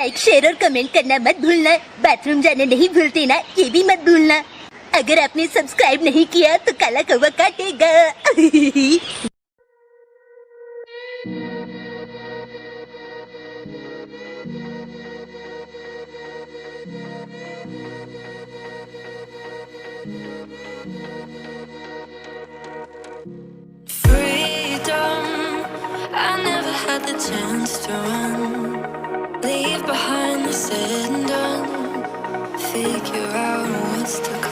Like share और comment करना मत भूलना। बाथरूम जाने नहीं भूलते ना, ये भी मत भूलना। अगर आपने सब्सक्राइब नहीं किया तो काला कौवा काटेगा। Freedom, I never had the chance to run. Leave behind the said and done. Figure out what's to come.